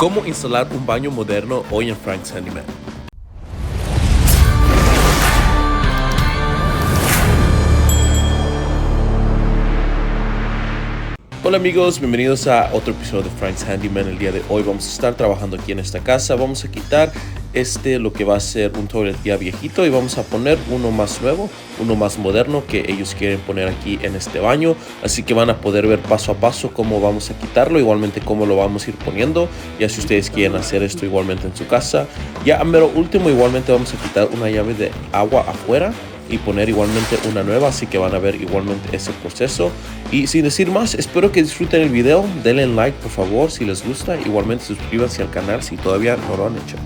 Cómo instalar un baño moderno hoy en Frank's Handyman. Hola amigos, bienvenidos a otro episodio de Frank's Handyman. El día de hoy vamos a estar trabajando aquí en esta casa. Vamos a quitar lo que va a ser un toilet ya viejito y vamos a poner uno más nuevo, uno más moderno que ellos quieren poner aquí en este baño. Así que van a poder ver paso a paso cómo vamos a quitarlo, igualmente cómo lo vamos a ir poniendo. Ya si ustedes quieren hacer esto igualmente en su casa. Ya a mero último igualmente vamos a quitar una llave de agua afuera y poner igualmente una nueva, así que van a ver igualmente ese proceso. Y sin decir más, espero que disfruten el video. Denle like por favor si les gusta, igualmente suscríbanse al canal si todavía no lo han hecho.